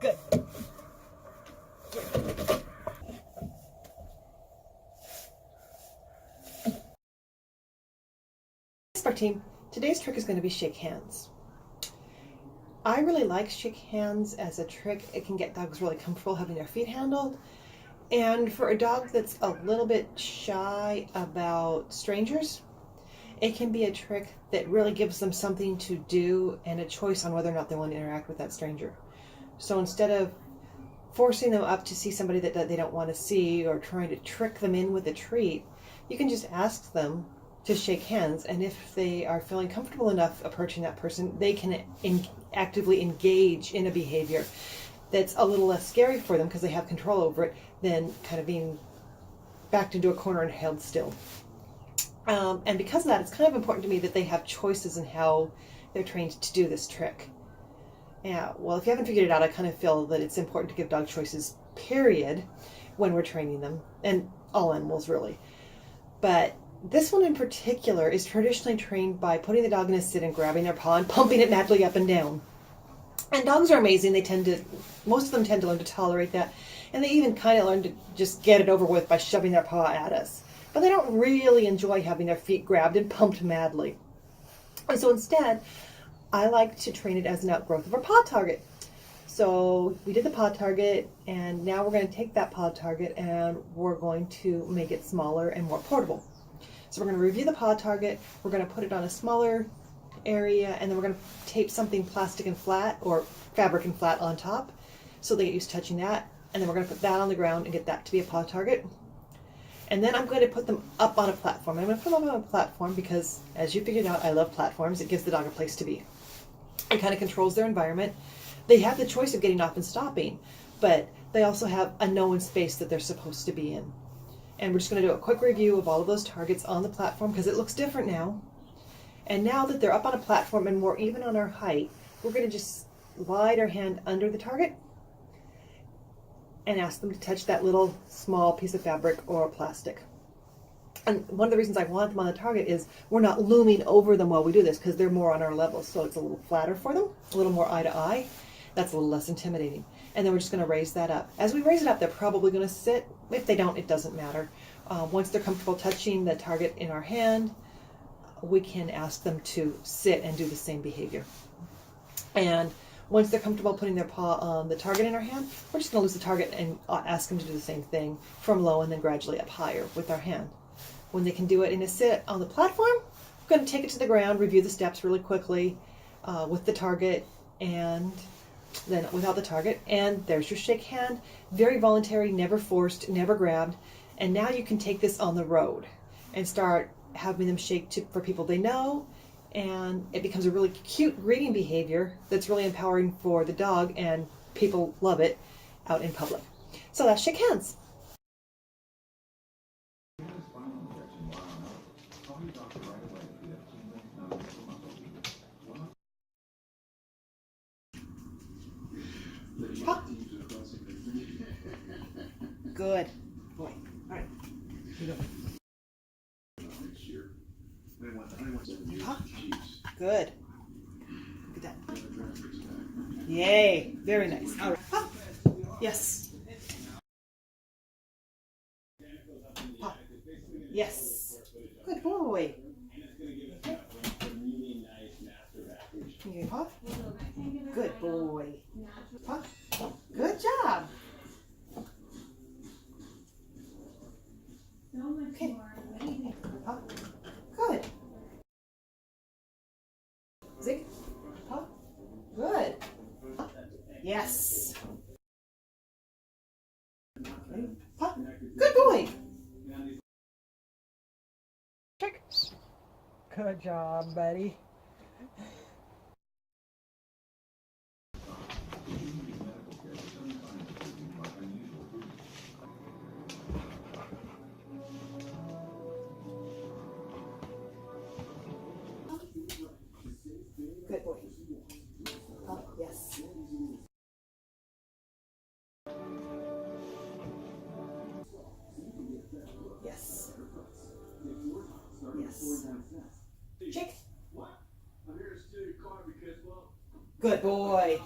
Good. For team, today's trick is going to be shake hands. I really like shake hands as a trick. It can get dogs really comfortable having their feet handled. And for a dog that's a little bit shy about strangers, it can be a trick that really gives them something to do and a choice on whether or not they want to interact with that stranger. So instead of forcing them up to see somebody that they don't want to see or trying to trick them in with a treat, you can just ask them to shake hands, and if they are feeling comfortable enough approaching that person, they can actively engage in a behavior that's a little less scary for them because they have control over it than kind of being backed into a corner and held still. And because of that, it's kind of important to me that they have choices in how they're trained to do this trick. Yeah, well, if you haven't figured it out, I kind of feel that it's important to give dog choices, period, when we're training them, and all animals really. But this one in particular is traditionally trained by putting the dog in a sit and grabbing their paw and pumping it madly up and down. And dogs are amazing. Most of them tend to learn to tolerate that. And they even kind of learn to just get it over with by shoving their paw at us. But they don't really enjoy having their feet grabbed and pumped madly. And so instead, I like to train it as an outgrowth of our paw target. So we did the paw target, and now we're going to take that paw target and we're going to make it smaller and more portable. So we're going to review the paw target, we're going to put it on a smaller area, and then we're going to tape something plastic and flat or fabric and flat on top so they get used to touching that. And then we're going to put that on the ground and get that to be a paw target. And then I'm going to put them up on a platform. I'm going to put them up on a platform because, as you figured out, I love platforms. It gives the dog a place to be. It kind of controls their environment. They have the choice of getting off and stopping, but they also have a known space that they're supposed to be in. And we're just going to do a quick review of all of those targets on the platform because it looks different now. And now that they're up on a platform and we're even on our height, we're going to just slide our hand under the target and ask them to touch that little small piece of fabric or plastic. And one of the reasons I want them on the target is we're not looming over them while we do this because they're more on our level. So it's a little flatter for them, a little more eye to eye. That's a little less intimidating. And then we're just going to raise that up. As we raise it up, they're probably going to sit. If they don't, it doesn't matter. Once they're comfortable touching the target in our hand, we can ask them to sit and do the same behavior. And once they're comfortable putting their paw on the target in our hand, we're just going to loose the target and ask them to do the same thing from low and then gradually up higher with our hand. When they can do it in a sit on the platform, we're going to take it to the ground, review the steps really quickly with the target and then without the target. And there's your shake hand. Very voluntary, never forced, never grabbed. And now you can take this on the road and start having them shake for people they know. And it becomes a really cute greeting behavior that's really empowering for the dog, and people love it out in public. So that's shake hands. Huh? Good boy. All right. Here you go. Huh? Good. Look at that. Yay. Very nice. All right. Huh? Yes. Huh? Yes. Good boy. Okay, Puff. Good boy. Puff. Good job. Okay. Puff. Good. Zig. Puff. Good. Yes. Okay. Puff. Good boy. Check. Good job, buddy. Good boy. Yes. Yes. Yes. Check. Good boy.